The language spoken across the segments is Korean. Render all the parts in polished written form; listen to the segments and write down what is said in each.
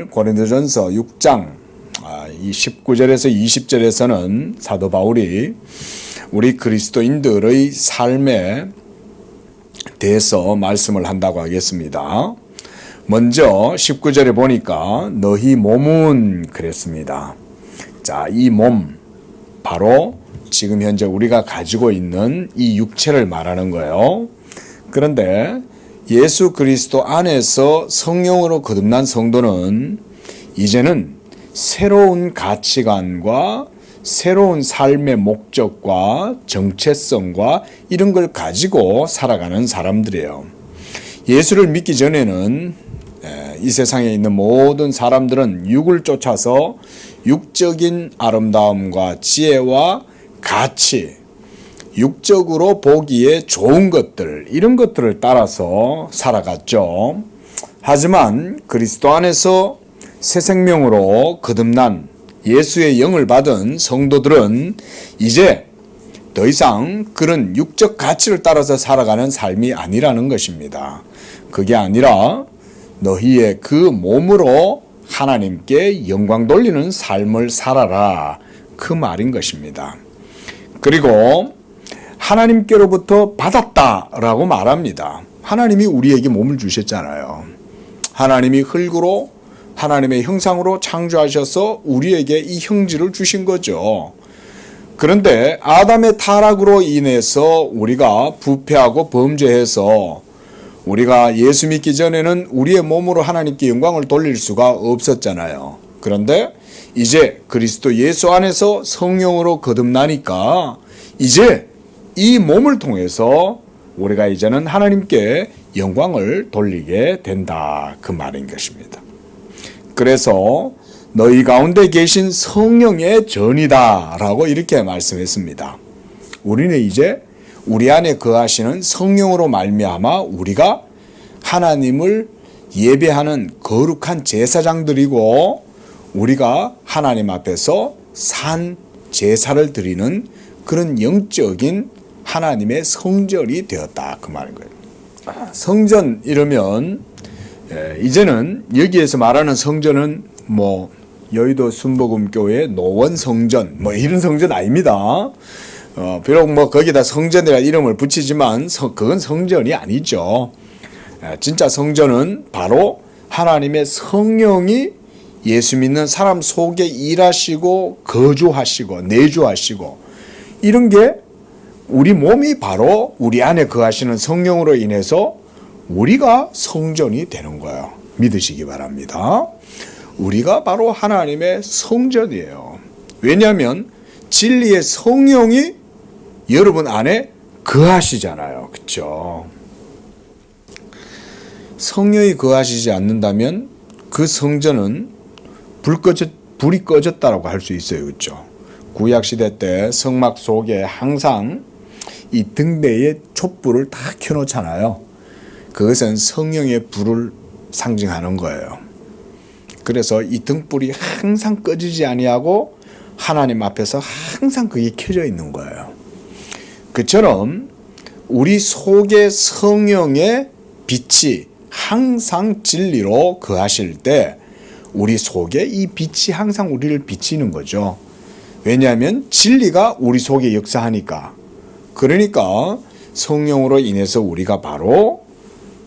오늘 고린도전서 6장 이 19절에서 20절에서는 사도 바울이 우리 그리스도인들의 삶에 대해서 말씀을 한다고 하겠습니다. 먼저 19절에 보니까 너희 몸은 그랬습니다. 자, 이 몸 바로 지금 현재 우리가 가지고 있는 이 육체를 말하는 거예요. 그런데 예수 그리스도 안에서 성령으로 거듭난 성도는 이제는 새로운 가치관과 새로운 삶의 목적과 정체성과 이런 걸 가지고 살아가는 사람들이에요. 예수를 믿기 전에는 이 세상에 있는 모든 사람들은 육을 쫓아서 육적인 아름다움과 지혜와 가치, 육적으로 보기에 좋은 것들, 이런 것들을 따라서 살아갔죠. 하지만 그리스도 안에서 새 생명으로 거듭난 예수의 영을 받은 성도들은 이제 더 이상 그런 육적 가치를 따라서 살아가는 삶이 아니라는 것입니다. 그게 아니라 너희의 그 몸으로 하나님께 영광 돌리는 삶을 살아라, 그 말인 것입니다. 그리고 하나님께로부터 받았다라고 말합니다. 하나님이 우리에게 몸을 주셨잖아요. 하나님이 흙으로 하나님의 형상으로 창조하셔서 우리에게 이 형질을 주신 거죠. 그런데 아담의 타락으로 인해서 우리가 부패하고 범죄해서 우리가 예수 믿기 전에는 우리의 몸으로 하나님께 영광을 돌릴 수가 없었잖아요. 그런데 이제 그리스도 예수 안에서 성령으로 거듭나니까 이제 이 몸을 통해서 우리가 이제는 하나님께 영광을 돌리게 된다, 그 말인 것입니다. 그래서 너희 가운데 계신 성령의 전이다 라고 이렇게 말씀했습니다. 우리는 이제 우리 안에 거하시는 성령으로 말미암아 우리가 하나님을 예배하는 거룩한 제사장들이고 우리가 하나님 앞에서 산 제사를 드리는 그런 영적인 하나님의 성전이 되었다, 그 말인 거예요. 성전 이러면 이제는 여기에서 말하는 성전은 여의도 순복음교회 노원 성전 이런 성전 아닙니다. 비록 거기다 성전이라 이름을 붙이지만 그건 성전이 아니죠. 진짜 성전은 바로 하나님의 성령이 예수 믿는 사람 속에 일하시고 거주하시고 내주하시고 이런 게 우리 몸이 바로 우리 안에 거하시는 성령으로 인해서 우리가 성전이 되는 거예요. 믿으시기 바랍니다. 우리가 바로 하나님의 성전이에요. 왜냐하면 진리의 성령이 여러분 안에 거하시잖아요. 그렇죠? 성령이 거하시지 않는다면 그 성전은 불이 꺼졌다라고 할 수 있어요. 그렇죠? 구약시대 때 성막 속에 항상 이 등대에 촛불을 다 켜놓잖아요. 그것은 성령의 불을 상징하는 거예요. 그래서 이 등불이 항상 꺼지지 아니하고 하나님 앞에서 항상 그게 켜져 있는 거예요. 그처럼 우리 속에 성령의 빛이 항상 진리로 거하실 때 우리 속에 이 빛이 항상 우리를 비치는 거죠. 왜냐하면 진리가 우리 속에 역사하니까. 그러니까 성령으로 인해서 우리가 바로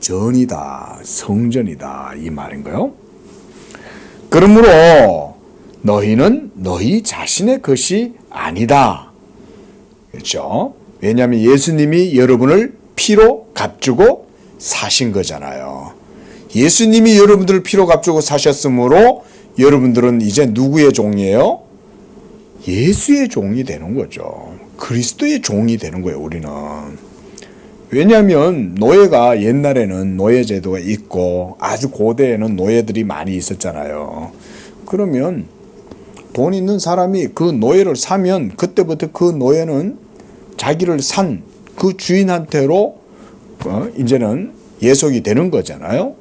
전이다, 성전이다, 이 말인 거예요. 그러므로 너희는 너희 자신의 것이 아니다. 그렇죠? 왜냐하면 예수님이 여러분을 피로 값주고 사신 거잖아요. 예수님이 여러분들을 피로 값주고 사셨으므로 여러분들은 이제 누구의 종이에요? 예수의 종이 되는 거죠. 그리스도의 종이 되는 거예요, 우리는. 왜냐하면 노예가 옛날에는 노예제도가 있고 아주 고대에는 노예들이 많이 있었잖아요. 그러면 돈 있는 사람이 그 노예를 사면 그때부터 그 노예는 자기를 산 그 주인한테로 이제는 예속이 되는 거잖아요.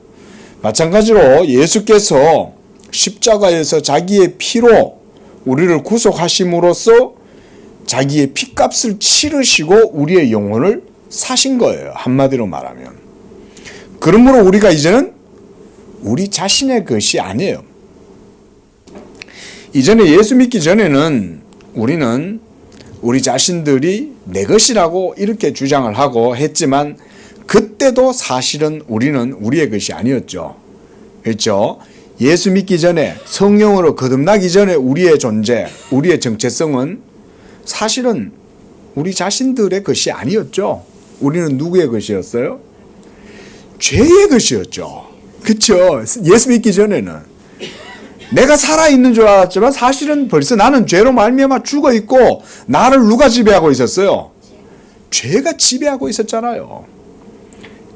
마찬가지로 예수께서 십자가에서 자기의 피로 우리를 구속하심으로써 자기의 피값을 치르시고 우리의 영혼을 사신 거예요. 한마디로 말하면. 그러므로 우리가 이제는 우리 자신의 것이 아니에요. 이전에 예수 믿기 전에는 우리는 우리 자신들이 내 것이라고 이렇게 주장을 하고 했지만 그때도 사실은 우리는 우리의 것이 아니었죠. 그렇죠? 예수 믿기 전에 성령으로 거듭나기 전에 우리의 존재, 우리의 정체성은 사실은 우리 자신들의 것이 아니었죠. 우리는 누구의 것이었어요? 죄의 것이었죠. 그렇죠? 예수 믿기 전에는 내가 살아있는 줄 알았지만 사실은 벌써 나는 죄로 말미암아 죽어 있고 나를 누가 지배하고 있었어요? 죄가 지배하고 있었잖아요.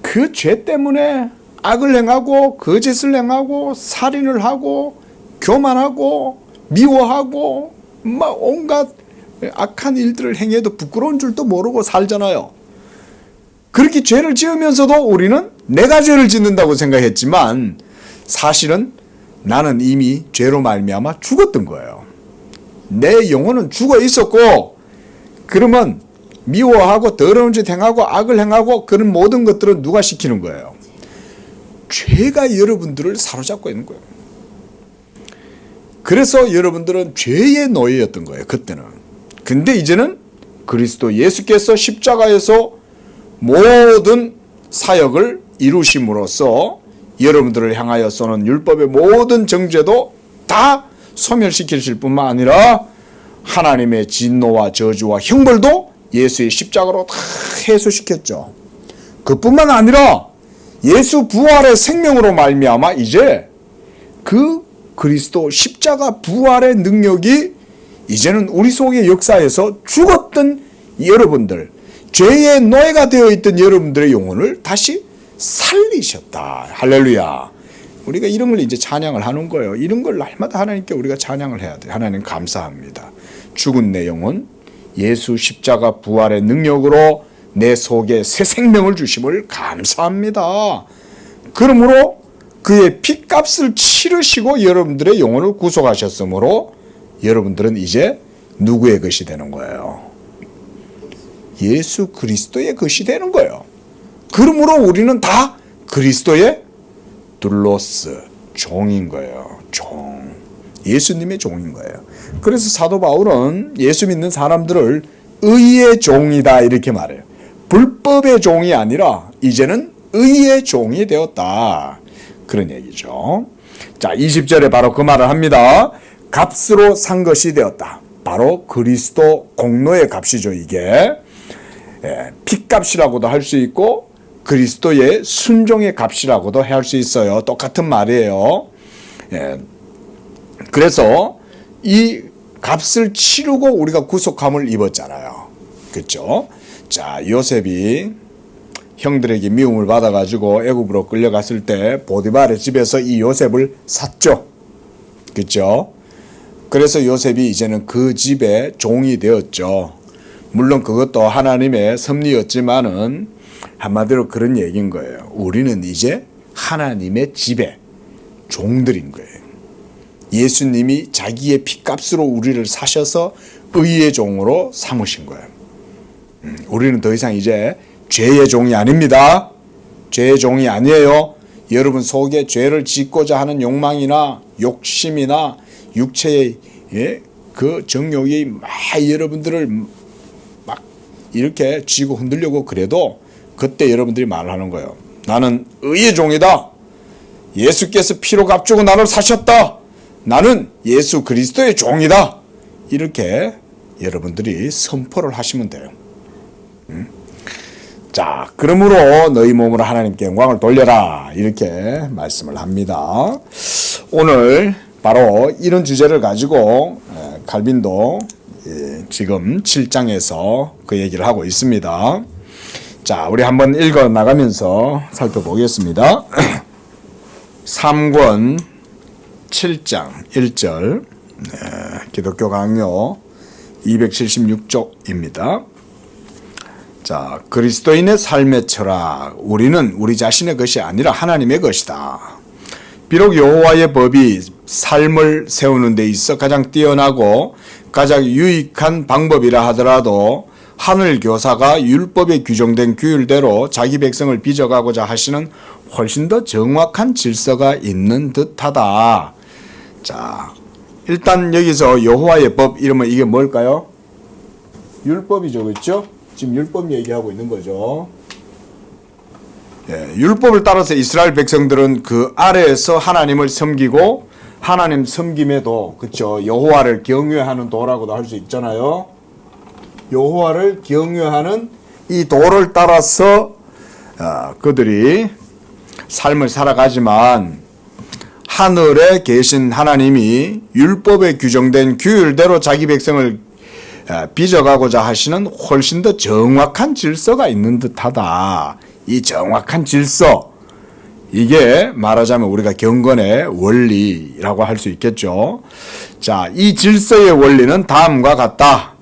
그 죄 때문에 악을 행하고 거짓을 행하고 살인을 하고 교만하고 미워하고 막 온갖 악한 일들을 행해도 부끄러운 줄도 모르고 살잖아요. 그렇게 죄를 지으면서도 우리는 내가 죄를 짓는다고 생각했지만 사실은 나는 이미 죄로 말미암아 죽었던 거예요. 내 영혼은 죽어 있었고 그러면 미워하고 더러운 짓 행하고 악을 행하고 그런 모든 것들은 누가 시키는 거예요? 죄가 여러분들을 사로잡고 있는 거예요. 그래서 여러분들은 죄의 노예였던 거예요. 그때는. 근데 이제는 그리스도 예수께서 십자가에서 모든 사역을 이루심으로써 여러분들을 향하여 쏘는 율법의 모든 정죄도 다 소멸시키실 뿐만 아니라 하나님의 진노와 저주와 형벌도 예수의 십자가로 다 해소시켰죠. 그뿐만 아니라 예수 부활의 생명으로 말미암아 이제 그 그리스도 십자가 부활의 능력이 이제는 우리 속의 역사에서 죽었던 여러분들, 죄의 노예가 되어 있던 여러분들의 영혼을 다시 살리셨다. 할렐루야. 우리가 이런 걸 이제 찬양을 하는 거예요. 이런 걸 날마다 하나님께 우리가 찬양을 해야 돼요. 하나님 감사합니다. 죽은 내 영혼 예수 십자가 부활의 능력으로 내 속에 새 생명을 주심을 감사합니다. 그러므로 그의 핏값을 치르시고 여러분들의 영혼을 구속하셨으므로 여러분들은 이제 누구의 것이 되는 거예요? 예수 그리스도의 것이 되는 거예요. 그러므로 우리는 다 그리스도의 둘로스 종인 거예요. 종. 예수님의 종인 거예요. 그래서 사도 바울은 예수 믿는 사람들을 의의 종이다 이렇게 말해요. 불법의 종이 아니라 이제는 의의 종이 되었다. 그런 얘기죠. 자, 20절에 바로 그 말을 합니다. 값으로 산 것이 되었다. 바로 그리스도 공로의 값이죠. 이게 핏값이라고도 할 수 있고 그리스도의 순종의 값이라고도 할 수 있어요. 똑같은 말이에요. 그래서 이 값을 치르고 우리가 구속함을 입었잖아요. 그렇죠? 자, 요셉이 형들에게 미움을 받아가지고 애굽으로 끌려갔을 때 보디발의 집에서 이 요셉을 샀죠. 그렇죠? 그래서 요셉이 이제는 그 집의 종이 되었죠. 물론 그것도 하나님의 섭리였지만은 한마디로 그런 얘기인 거예요. 우리는 이제 하나님의 집의 종들인 거예요. 예수님이 자기의 핏값으로 우리를 사셔서 의의 종으로 삼으신 거예요. 우리는 더 이상 이제 죄의 종이 아닙니다. 죄의 종이 아니에요. 여러분 속에 죄를 짓고자 하는 욕망이나 욕심이나 육체의 그 정욕이 막 여러분들을 막 이렇게 쥐고 흔들려고 그래도 그때 여러분들이 말을 하는 거예요. 나는 의의 종이다. 예수께서 피로 값주고 나를 사셨다. 나는 예수 그리스도의 종이다. 이렇게 여러분들이 선포를 하시면 돼요. 자, 그러므로 너희 몸으로 하나님께 영광을 돌려라. 이렇게 말씀을 합니다. 오늘 바로 이런 주제를 가지고 칼빈도 지금 7장에서 그 얘기를 하고 있습니다. 자, 우리 한번 읽어 나가면서 살펴보겠습니다. 3권 7장 1절 기독교 강요 276쪽입니다. 자, 그리스도인의 삶의 철학. 우리는 우리 자신의 것이 아니라 하나님의 것이다. 비록 여호와의 법이 삶을 세우는 데 있어 가장 뛰어나고 가장 유익한 방법이라 하더라도 하늘 교사가 율법에 규정된 규율대로 자기 백성을 빚어가고자 하시는 훨씬 더 정확한 질서가 있는 듯하다. 자, 일단 여기서 여호와의 법 이러면 이게 뭘까요? 율법이죠, 그렇죠? 지금 율법 얘기하고 있는 거죠. 예, 율법을 따라서 이스라엘 백성들은 그 아래에서 하나님을 섬기고 하나님 섬김에도 그렇죠, 여호와를 경외하는 도라고도 할 수 있잖아요. 여호와를 경외하는 이 도를 따라서 그들이 삶을 살아가지만 하늘에 계신 하나님이 율법에 규정된 규율대로 자기 백성을 빚어가고자 하시는 훨씬 더 정확한 질서가 있는 듯하다. 이 정확한 질서, 이게 말하자면 우리가 경건의 원리라고 할 수 있겠죠. 자, 이 질서의 원리는 다음과 같다.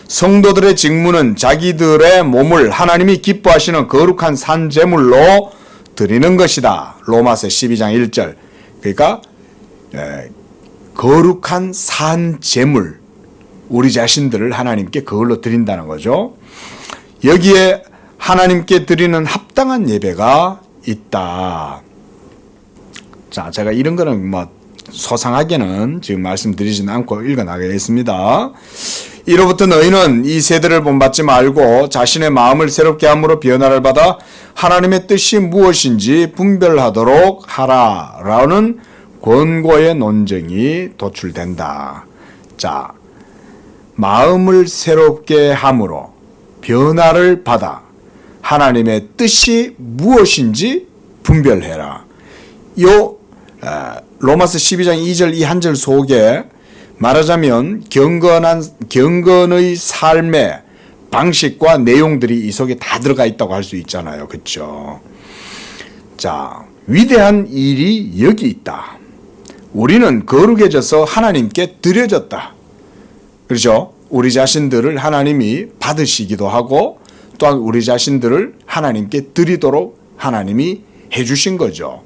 성도들의 직무는 자기들의 몸을 하나님이 기뻐하시는 거룩한 산제물로 드리는 것이다. 로마서 12장 1절. 그러니까 거룩한 산제물, 우리 자신들을 하나님께 그걸로 드린다는 거죠. 여기에 하나님께 드리는 합당한 예배가 있다. 자, 제가 이런 거는 뭐 소상하게는 지금 말씀드리지는 않고 읽어나가겠습니다. 이로부터 너희는 이 세대를 본받지 말고 자신의 마음을 새롭게 함으로 변화를 받아 하나님의 뜻이 무엇인지 분별하도록 하라라는 권고의 논쟁이 도출된다. 자, 마음을 새롭게 함으로 변화를 받아 하나님의 뜻이 무엇인지 분별해라. 요 로마서 12장 2절 이 한 절 속에 말하자면 경건의 삶의 방식과 내용들이 이 속에 다 들어가 있다고 할 수 있잖아요. 그렇죠? 자, 위대한 일이 여기 있다. 우리는 거룩해져서 하나님께 드려졌다. 그렇죠? 우리 자신들을 하나님이 받으시기도 하고 또한 우리 자신들을 하나님께 드리도록 하나님이 해주신 거죠.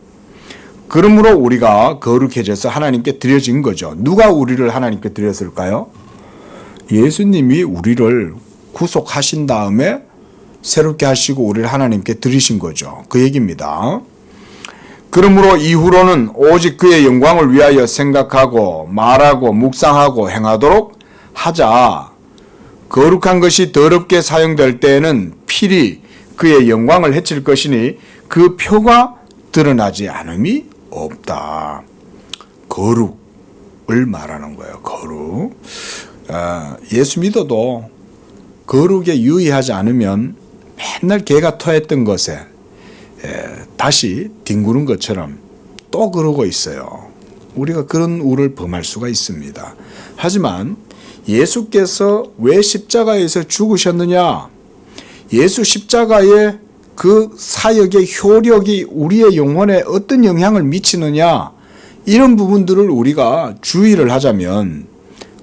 그러므로 우리가 거룩해져서 하나님께 드려진 거죠. 누가 우리를 하나님께 드렸을까요? 예수님이 우리를 구속하신 다음에 새롭게 하시고 우리를 하나님께 드리신 거죠. 그 얘기입니다. 그러므로 이후로는 오직 그의 영광을 위하여 생각하고 말하고 묵상하고 행하도록 하자. 거룩한 것이 더럽게 사용될 때에는 필히 그의 영광을 해칠 것이니 그 표가 드러나지 않음이 없다. 거룩을 말하는 거예요. 거룩. 예수 믿어도 거룩에 유의하지 않으면 맨날 개가 토했던 것에 다시 뒹구는 것처럼 또 그러고 있어요. 우리가 그런 우를 범할 수가 있습니다. 하지만 예수께서 왜 십자가에서 죽으셨느냐? 예수 십자가의 그 사역의 효력이 우리의 영혼에 어떤 영향을 미치느냐? 이런 부분들을 우리가 주의를 하자면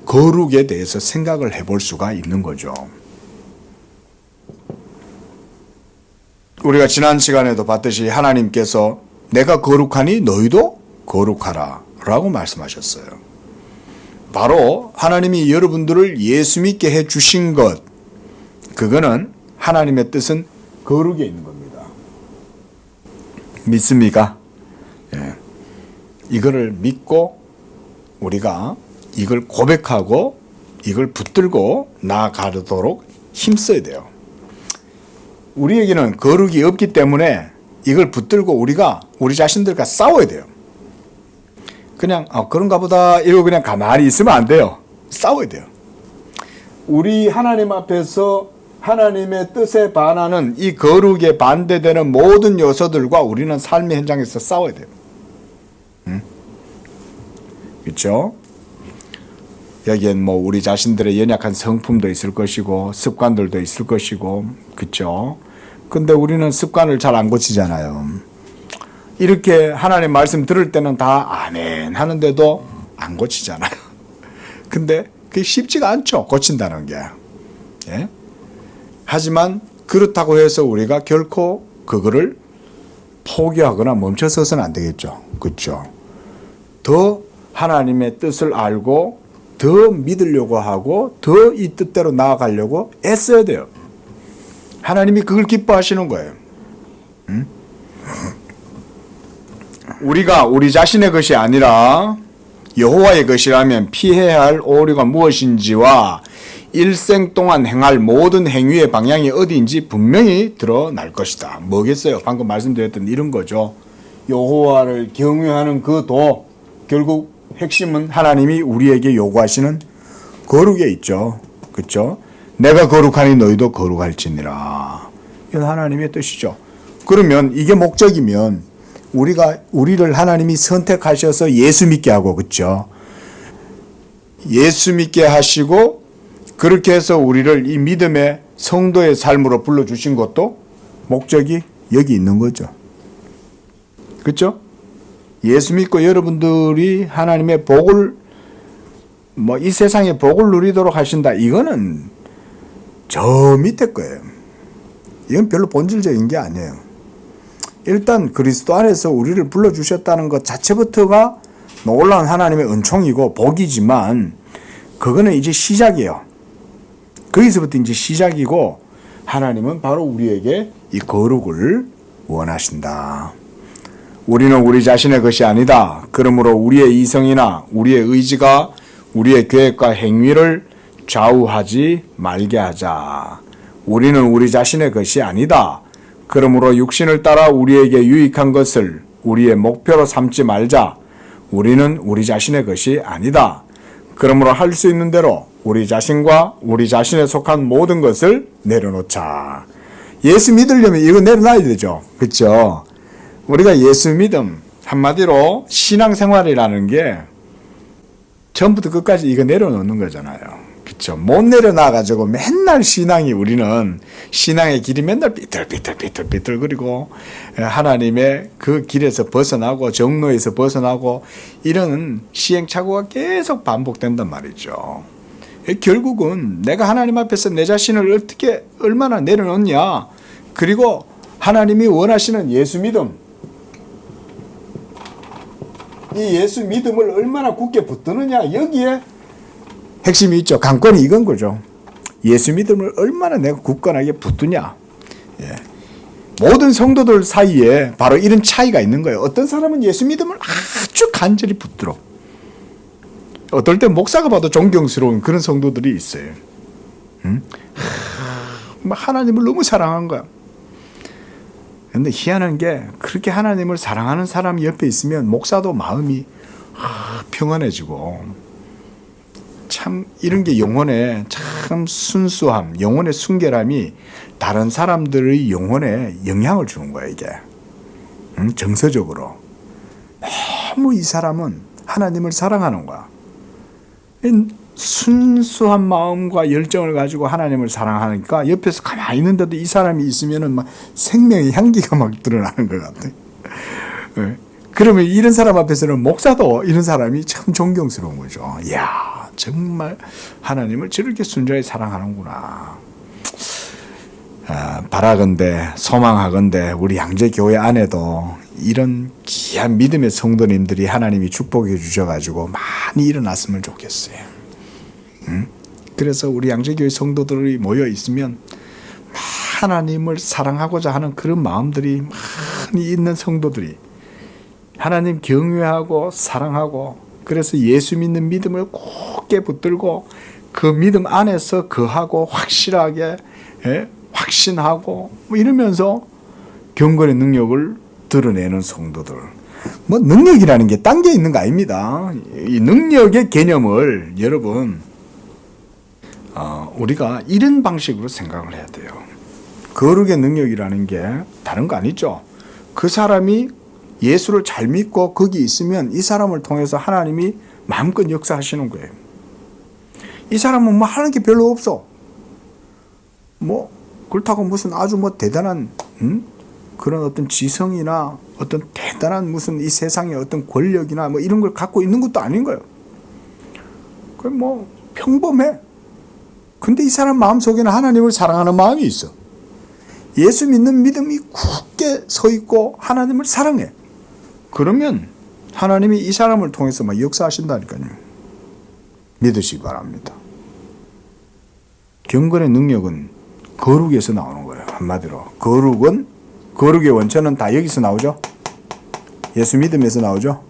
거룩에 대해서 생각을 해볼 수가 있는 거죠. 우리가 지난 시간에도 봤듯이 하나님께서 내가 거룩하니 너희도 거룩하라 라고 말씀하셨어요. 바로 하나님이 여러분들을 예수 믿게 해주신 것, 그거는 하나님의 뜻은 거룩에 있는 겁니다. 믿습니까? 예. 이거를 믿고 우리가 이걸 고백하고 이걸 붙들고 나아가도록 힘써야 돼요. 우리에게는 거룩이 없기 때문에 이걸 붙들고 우리가 우리 자신들과 싸워야 돼요. 그냥 그런가 보다 이러고 그냥 가만히 있으면 안 돼요. 싸워야 돼요. 우리 하나님 앞에서 하나님의 뜻에 반하는 이 거룩에 반대되는 모든 요소들과 우리는 삶의 현장에서 싸워야 돼요. 그렇죠? 여기엔 뭐 우리 자신들의 연약한 성품도 있을 것이고 습관들도 있을 것이고, 그렇죠? 근데 우리는 습관을 잘 안 고치잖아요. 이렇게 하나님 말씀 들을 때는 다 아멘 하는데도 안 고치잖아요. 근데 그게 쉽지가 않죠. 고친다는 게. 예? 하지만 그렇다고 해서 우리가 결코 그거를 포기하거나 멈춰서서는 안 되겠죠. 그렇죠? 더 하나님의 뜻을 알고 더 믿으려고 하고 더 이 뜻대로 나아가려고 애써야 돼요. 하나님이 그걸 기뻐하시는 거예요. 우리가 우리 자신의 것이 아니라 여호와의 것이라면 피해야 할 오류가 무엇인지와 일생 동안 행할 모든 행위의 방향이 어디인지 분명히 드러날 것이다. 뭐겠어요? 방금 말씀드렸던 이런 거죠. 여호와를 경외하는 그 도, 결국 핵심은 하나님이 우리에게 요구하시는 거룩에 있죠. 그렇죠? 내가 거룩하니 너희도 거룩할지니라. 이건 하나님의 뜻이죠. 그러면 이게 목적이면 우리를 하나님이 선택하셔서 예수 믿게 하고, 그렇죠? 예수 믿게 하시고 그렇게 해서 우리를 이 믿음의 성도의 삶으로 불러주신 것도 목적이 여기 있는 거죠. 그렇죠? 예수 믿고 여러분들이 하나님의 복을 이 세상의 복을 누리도록 하신다. 이거는 저 밑에 거예요. 이건 별로 본질적인 게 아니에요. 일단 그리스도 안에서 우리를 불러주셨다는 것 자체부터가 놀라운 하나님의 은총이고 복이지만 그거는 이제 시작이에요. 거기서부터 이제 시작이고 하나님은 바로 우리에게 이 거룩을 원하신다. 우리는 우리 자신의 것이 아니다. 그러므로 우리의 이성이나 우리의 의지가 우리의 계획과 행위를 좌우하지 말게 하자. 우리는 우리 자신의 것이 아니다. 그러므로 육신을 따라 우리에게 유익한 것을 우리의 목표로 삼지 말자. 우리는 우리 자신의 것이 아니다. 그러므로 할 수 있는 대로 우리 자신과 우리 자신에 속한 모든 것을 내려놓자. 예수 믿으려면 이거 내려놔야 되죠. 그렇죠? 우리가 예수 믿음, 한마디로 신앙생활이라는 게 처음부터 끝까지 이거 내려놓는 거잖아요. 그렇죠? 못 내려놔가지고 맨날 우리는 신앙의 길이 맨날 삐뚤삐뚤거리고 하나님의 그 길에서 벗어나고 정로에서 벗어나고 이런 시행착오가 계속 반복된단 말이죠. 결국은 내가 하나님 앞에서 내 자신을 얼마나 내려놓냐, 그리고 하나님이 원하시는 예수 믿음, 이 예수 믿음을 얼마나 굳게 붙드느냐, 여기에 핵심이 있죠. 관건이 이건 거죠. 예수 믿음을 얼마나 내가 굳건하게 붙드냐. 예. 모든 성도들 사이에 바로 이런 차이가 있는 거예요. 어떤 사람은 예수 믿음을 아주 간절히 붙들어. 어떨 때 목사가 봐도 존경스러운 그런 성도들이 있어요. 하나님을 너무 사랑한 거야. 근데 희한한 게 그렇게 하나님을 사랑하는 사람이 옆에 있으면 목사도 마음이 평안해지고, 참 이런 게 영혼의 참 순수함, 영혼의 순결함이 다른 사람들의 영혼에 영향을 주는 거야, 이게. 정서적으로. 너무 이 사람은 하나님을 사랑하는 거야. 순수한 마음과 열정을 가지고 하나님을 사랑하니까 옆에서 가만히 있는데도 이 사람이 있으면은 막 생명의 향기가 막 드러나는 것 같아. 그러면 이런 사람 앞에서는 목사도 이런 사람이 참 존경스러운 거죠. 이야, 정말 하나님을 저렇게 순전히 사랑하는구나. 바라건대, 소망하건대 우리 양재교회 안에도 이런 귀한 믿음의 성도님들이 하나님이 축복해 주셔가지고 많이 일어났으면 좋겠어요. 그래서 우리 양재교회 성도들이 모여 있으면 하나님을 사랑하고자 하는 그런 마음들이 많이 있는 성도들이 하나님 경외하고 사랑하고, 그래서 예수 믿는 믿음을 굳게 붙들고 그 믿음 안에서 거하고 확실하게 확신하고 이러면서 경건의 능력을 드러내는 성도들. 능력이라는 게 딴 게 있는 거 아닙니다. 이 능력의 개념을 여러분 우리가 이런 방식으로 생각을 해야 돼요. 거룩의 능력이라는 게 다른 거 아니죠. 그 사람이 예수를 잘 믿고 거기 있으면 이 사람을 통해서 하나님이 마음껏 역사하시는 거예요. 이 사람은 하는 게 별로 없어. 그렇다고 무슨 아주 대단한 그런 어떤 지성이나 어떤 대단한 무슨 이 세상의 어떤 권력이나 이런 걸 갖고 있는 것도 아닌 거예요. 평범해. 근데 이 사람 마음속에는 하나님을 사랑하는 마음이 있어. 예수 믿는 믿음이 굳게 서 있고 하나님을 사랑해. 그러면 하나님이 이 사람을 통해서 역사하신다니까요. 믿으시기 바랍니다. 경건의 능력은 거룩에서 나오는 거예요. 한마디로 거룩의 원천은 다 여기서 나오죠. 예수 믿음에서 나오죠.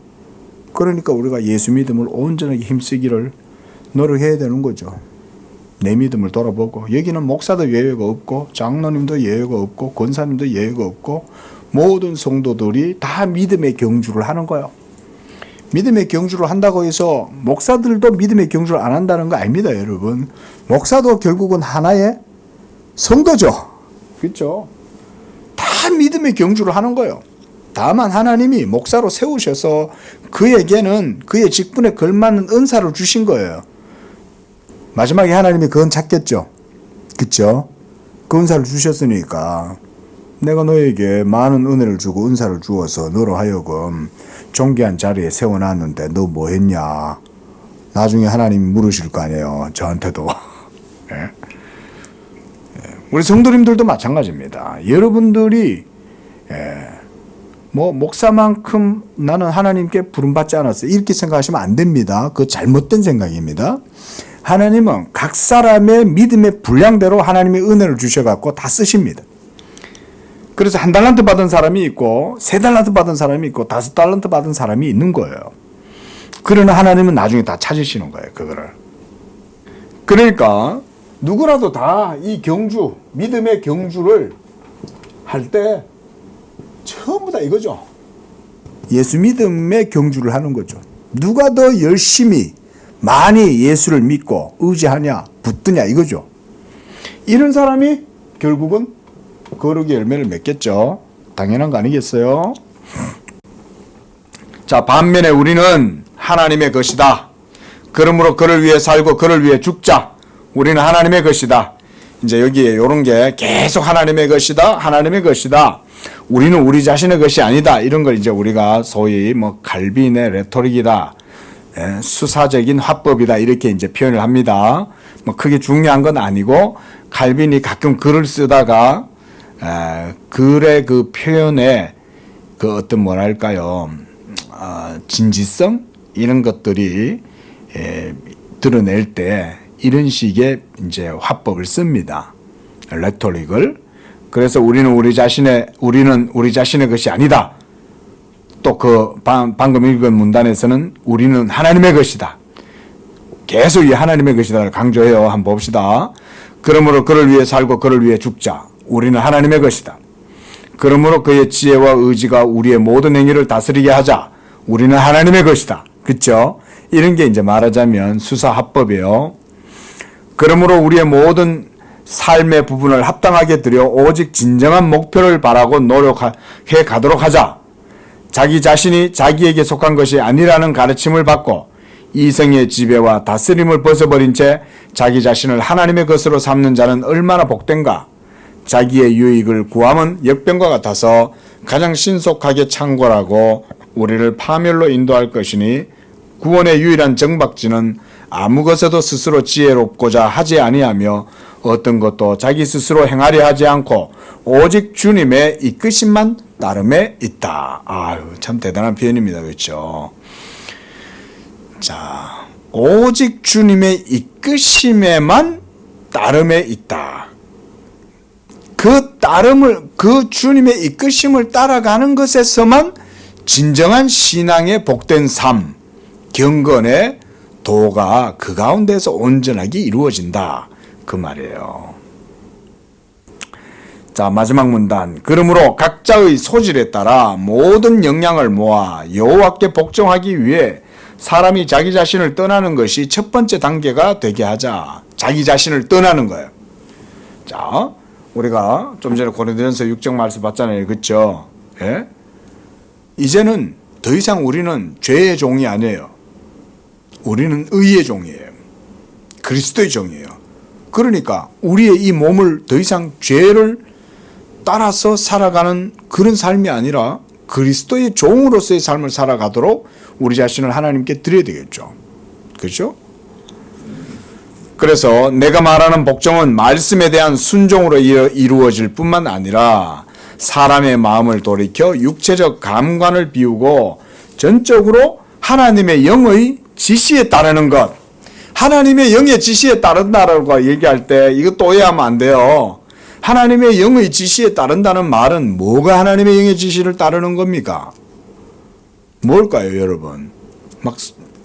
그러니까 우리가 예수 믿음을 온전하게 힘쓰기를 노력해야 되는 거죠. 내 믿음을 돌아보고, 여기는 목사도 예외가 없고 장로님도 예외가 없고 권사님도 예외가 없고 모든 성도들이 다 믿음의 경주를 하는 거예요. 믿음의 경주를 한다고 해서 목사들도 믿음의 경주를 안 한다는 거 아닙니다, 여러분. 목사도 결국은 하나의 성도죠. 그렇죠? 다 믿음의 경주를 하는 거예요. 다만 하나님이 목사로 세우셔서 그에게는 그의 직분에 걸맞는 은사를 주신 거예요. 마지막에 하나님이 그건 찾겠죠. 그렇죠? 그 은사를 주셨으니까 내가 너에게 많은 은혜를 주고 은사를 주어서 너로 하여금 존귀한 자리에 세워놨는데 너 뭐 했냐? 나중에 하나님이 물으실 거 아니에요. 저한테도. 네? 우리 성도님들도 마찬가지입니다. 여러분들이 뭐 목사만큼 나는 하나님께 부름받지 않았어요, 이렇게 생각하시면 안 됩니다. 그거 잘못된 생각입니다. 하나님은 각 사람의 믿음의 분량대로 하나님의 은혜를 주셔갖고 다 쓰십니다. 그래서 1달란트 받은 사람이 있고 3달란트 받은 사람이 있고 5달란트 받은 사람이 있는 거예요. 그러나 하나님은 나중에 다 찾으시는 거예요, 그거를. 그러니까 누구라도 다 이 경주, 믿음의 경주를 할 때 전부 다 이거죠. 예수 믿음의 경주를 하는 거죠. 누가 더 열심히 많이 예수를 믿고 의지하냐, 붙드냐, 이거죠. 이런 사람이 결국은 거룩의 열매를 맺겠죠. 당연한 거 아니겠어요? 자, 반면에 우리는 하나님의 것이다. 그러므로 그를 위해 살고 그를 위해 죽자. 우리는 하나님의 것이다. 이제 여기에 이런 게 계속 하나님의 것이다, 하나님의 것이다. 우리는 우리 자신의 것이 아니다. 이런 걸 이제 우리가 소위 뭐 칼빈의 레토릭이다, 수사적인 화법이다, 이렇게 이제 표현을 합니다. 뭐 크게 중요한 건 아니고, 칼빈이 가끔 글을 쓰다가 글의 그 표현에 그 어떤 뭐랄까요, 진지성 이런 것들이 드러낼 때 이런 식의 이제 화법을 씁니다. 레토릭을. 그래서 우리는 우리 자신의 것이 아니다. 또 그 방금 읽은 문단에서는 우리는 하나님의 것이다. 계속 이 하나님의 것이다를 강조해요. 한번 봅시다. 그러므로 그를 위해 살고 그를 위해 죽자. 우리는 하나님의 것이다. 그러므로 그의 지혜와 의지가 우리의 모든 행위를 다스리게 하자. 우리는 하나님의 것이다. 그렇죠? 이런 게 이제 말하자면 수사합법이에요. 그러므로 우리의 모든 삶의 부분을 합당하게 들여 오직 진정한 목표를 바라고 노력해 가도록 하자. 자기 자신이 자기에게 속한 것이 아니라는 가르침을 받고 이성의 지배와 다스림을 벗어버린 채 자기 자신을 하나님의 것으로 삼는 자는 얼마나 복된가. 자기의 유익을 구함은 역병과 같아서 가장 신속하게 창궐하고 우리를 파멸로 인도할 것이니 구원의 유일한 정박지는 아무 것에도 스스로 지혜롭고자 하지 아니하며 어떤 것도 자기 스스로 행하려 하지 않고 오직 주님의 이끄심만 따름에 있다. 아유, 참 대단한 표현입니다. 그렇죠? 자, 오직 주님의 이끄심에만 따름에 있다. 그 주님의 이끄심을 따라가는 것에서만 진정한 신앙의 복된 삶, 경건의 도가 그 가운데서 온전하게 이루어진다. 그 말이에요. 자, 마지막 문단. 그러므로 각자의 소질에 따라 모든 역량을 모아 여호와께 복종하기 위해 사람이 자기 자신을 떠나는 것이 첫 번째 단계가 되게 하자. 자기 자신을 떠나는 거예요. 자, 우리가 좀 전에 고린도전서 6장 말씀 봤잖아요. 그렇죠? 예? 이제는 더 이상 우리는 죄의 종이 아니에요. 우리는 의의 종이에요. 그리스도의 종이에요. 그러니까 우리의 이 몸을 더 이상 죄를 따라서 살아가는 그런 삶이 아니라 그리스도의 종으로서의 삶을 살아가도록 우리 자신을 하나님께 드려야 되겠죠. 그렇죠? 그래서 내가 말하는 복종은 말씀에 대한 순종으로 이루어질 뿐만 아니라 사람의 마음을 돌이켜 육체적 감관을 비우고 전적으로 하나님의 영의 지시에 따르는 것. 하나님의 영의 지시에 따른다라고 얘기할 때 이것도 오해하면 안 돼요. 하나님의 영의 지시에 따른다는 말은 뭐가 하나님의 영의 지시를 따르는 겁니까? 뭘까요, 여러분? 막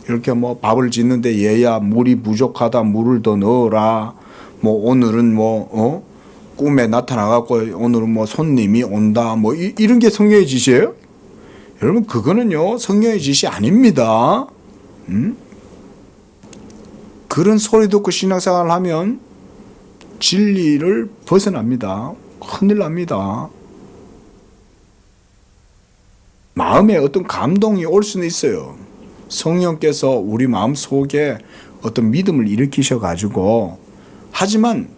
이렇게 뭐 밥을 짓는데 얘야 물이 부족하다 물을 더 넣어라. 뭐 오늘은 꿈에 나타나갖고 오늘은 뭐 손님이 온다. 뭐 이런 게 성령의 지시예요? 여러분 그거는요 성령의 지시 아닙니다. 그런 소리 듣고 신앙생활을 하면 진리를 벗어납니다. 큰일 납니다. 마음에 어떤 감동이 올 수는 있어요. 성령께서 우리 마음 속에 어떤 믿음을 일으키셔 가지고, 하지만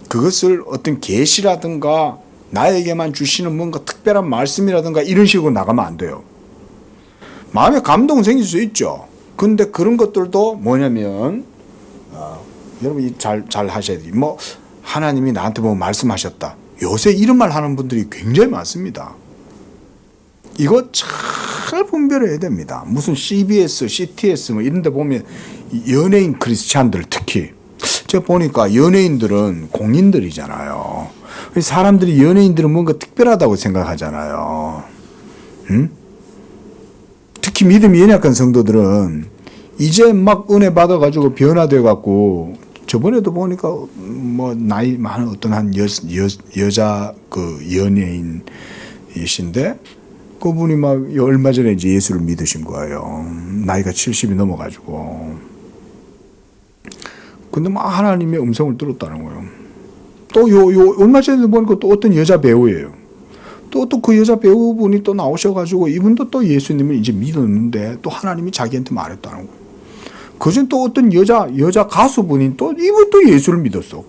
그것을 어떤 계시라든가 나에게만 주시는 뭔가 특별한 말씀이라든가 이런 식으로 나가면 안 돼요. 마음에 감동은 생길 수 있죠. 근데 그런 것들도 뭐냐면 여러분이 잘 하셔야 돼요. 뭐 하나님이 나한테 뭐 말씀하셨다. 요새 이런 말 하는 분들이 굉장히 많습니다. 이거 잘 분별해야 됩니다. 무슨 CBS, CTS 뭐 이런 데 보면 연예인 크리스찬들 특히 제가 보니까 연예인들은 공인들이잖아요. 사람들이 연예인들은 뭔가 특별하다고 생각하잖아요. 특히 믿음이 연약한 성도들은 이제 막 은혜 받아가지고 변화돼 갖고, 저번에도 보니까 뭐 나이 많은 어떤 한 여자 그 연예인이신데 그분이 막 얼마 전에 이제 예수를 믿으신 거예요. 나이가 70이 넘어가지고. 근데 막 하나님의 음성을 들었다는 거예요. 또 얼마 전에 보니까 또 어떤 여자 배우예요. 또 그 여자 배우분이 또 나오셔가지고 이분도 또 예수님을 이제 믿었는데 또 하나님이 자기한테 말했다는 거예요. 그전 또 어떤 여자 가수분이 또 이분도 예수를 믿었어.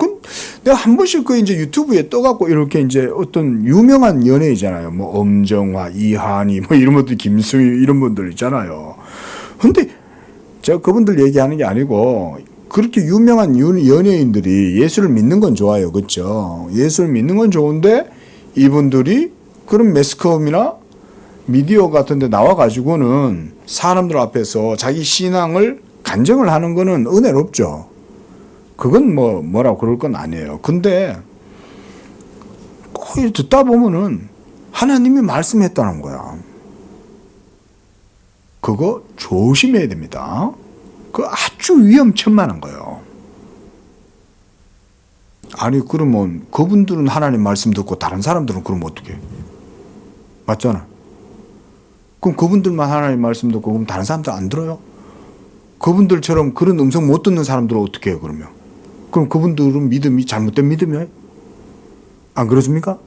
내가 한 번씩 그 이제 유튜브에 떠갖고 이렇게 이제 어떤 유명한 연예이잖아요. 뭐 엄정화, 이한이 뭐 이런 분들, 김승희 이런 분들 있잖아요. 근데 제가 그분들 얘기하는 게 아니고 그렇게 유명한 연예인들이 예수를 믿는 건 좋아요. 그렇죠? 예수를 믿는 건 좋은데 이분들이 그런 매스컴이나 미디어 같은 데 나와가지고는 사람들 앞에서 자기 신앙을 간증을 하는 거는 은혜롭죠. 그건 뭐라고 그럴 건 아니에요. 근데 꼭 듣다 보면은 하나님이 말씀했다는 거야. 그거 조심해야 됩니다. 그거 아주 위험천만한 거예요. 아니 그러면 그분들은 하나님 말씀 듣고 다른 사람들은 그러면 어떻게 해? 맞잖아. 그럼 그분들만 하나님 말씀 듣고 그럼 다른 사람들 안 들어요? 그분들처럼 그런 음성 못 듣는 사람들은 어떻게 해요, 그러면? 그럼 그분들은 믿음이 잘못된 믿음이에요? 안 그렇습니까?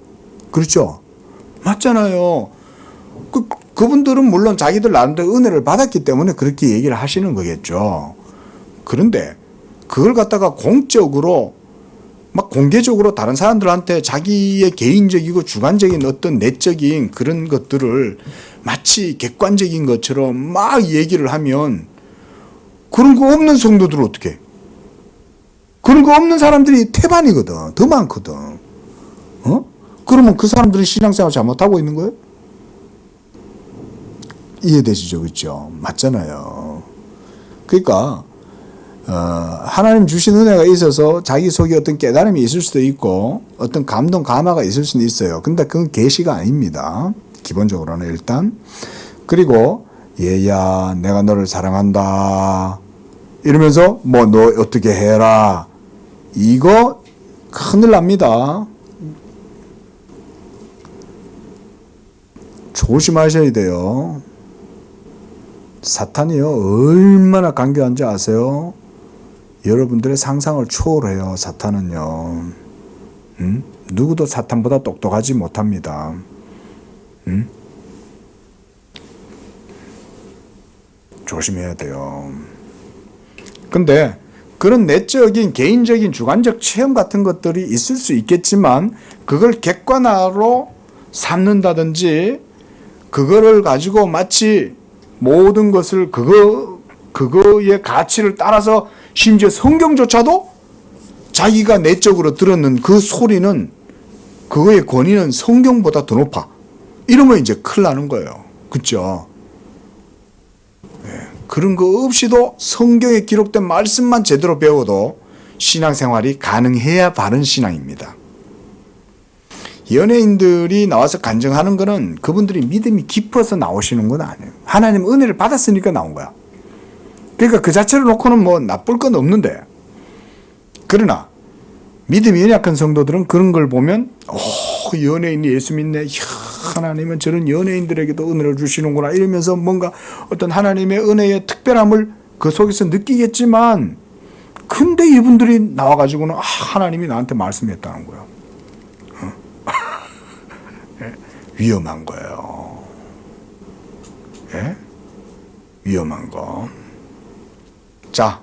그렇죠? 맞잖아요. 그분들은 물론 자기들 나름대로 은혜를 받았기 때문에 그렇게 얘기를 하시는 거겠죠. 그런데 그걸 갖다가 공적으로 막 공개적으로 다른 사람들한테 자기의 개인적이고 주관적인 어떤 내적인 그런 것들을 마치 객관적인 것처럼 막 얘기를 하면 그런 거 없는 성도들은 어떻게 해? 그런 거 없는 사람들이 태반이거든. 더 많거든. 그러면 그 사람들이 신앙생활 잘못하고 있는 거예요? 이해되시죠? 그렇죠? 맞잖아요. 그러니까 하나님 주신 은혜가 있어서 자기 속에 어떤 깨달음이 있을 수도 있고 어떤 감동, 감화가 있을 수는 있어요. 근데 그건 계시가 아닙니다. 기본적으로는 일단. 그리고 얘야 내가 너를 사랑한다 이러면서 뭐 너 어떻게 해라 이거 큰일 납니다. 조심하셔야 돼요. 사탄이요 얼마나 간교한지 아세요? 여러분들의 상상을 초월해요. 사탄은요. 누구도 사탄보다 똑똑하지 못합니다. 조심해야 돼요. 근데 그런 내적인 개인적인 주관적 체험 같은 것들이 있을 수 있겠지만 그걸 객관화로 삼는다든지 그거를 가지고 마치 모든 것을 그거의 가치를 따라서 심지어 성경조차도 자기가 내적으로 들었는 그 소리는 그거의 권위는 성경보다 더 높아. 이러면 이제 큰일 나는 거예요. 그렇죠? 그런 거 없이도 성경에 기록된 말씀만 제대로 배워도 신앙생활이 가능해야 바른 신앙입니다. 연예인들이 나와서 간증하는 거는 그분들이 믿음이 깊어서 나오시는 건 아니에요. 하나님 은혜를 받았으니까 나온 거야. 그러니까 그 자체를 놓고는 뭐 나쁠 건 없는데, 그러나 믿음이 연약한 성도들은 그런 걸 보면 연예인이 예수 믿네, 이야, 하나님은 저런 연예인들에게도 은혜를 주시는구나 이러면서 뭔가 어떤 하나님의 은혜의 특별함을 그 속에서 느끼겠지만, 근데 이분들이 나와가지고는 하나님이 나한테 말씀했다는 거야. 위험한 거예요. 예? 위험한 거. 자,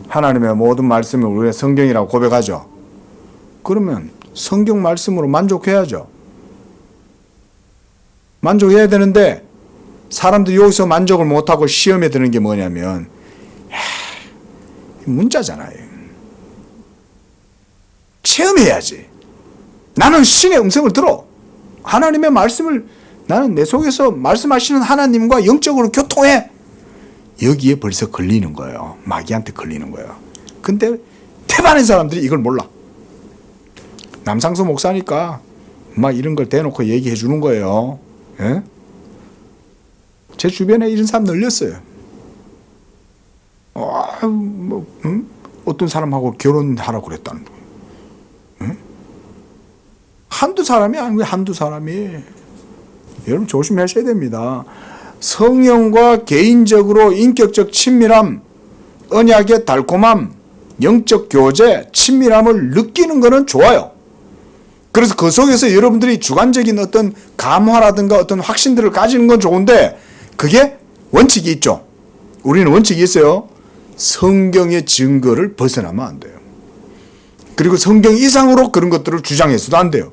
하나님의 모든 말씀을 우리가 성경이라고 고백하죠. 그러면 성경 말씀으로 만족해야죠. 만족해야 되는데 사람들이 여기서 만족을 못하고 시험에 드는 게 뭐냐면 문자잖아요. 체험해야지. 나는 신의 음성을 들어. 하나님의 말씀을 나는 내 속에서 말씀하시는 하나님과 영적으로 교통해. 여기에 벌써 걸리는 거예요. 마귀한테 걸리는 거예요. 근데 태반의 사람들이 이걸 몰라. 남상수 목사니까 막 이런 걸 대놓고 얘기해 주는 거예요. 예? 제 주변에 이런 사람 늘렸어요. 어떤 사람하고 결혼하라고 그랬다는 거예요. 응? 한두 사람이 아니고 한두 사람이. 여러분 조심하셔야 됩니다. 성령과 개인적으로 인격적 친밀함, 언약의 달콤함, 영적 교제, 친밀함을 느끼는 것은 좋아요. 그래서 그 속에서 여러분들이 주관적인 어떤 감화라든가 어떤 확신들을 가지는 건 좋은데, 그게 원칙이 있죠. 우리는 원칙이 있어요. 성경의 증거를 벗어나면 안 돼요. 그리고 성경 이상으로 그런 것들을 주장해서도 안 돼요.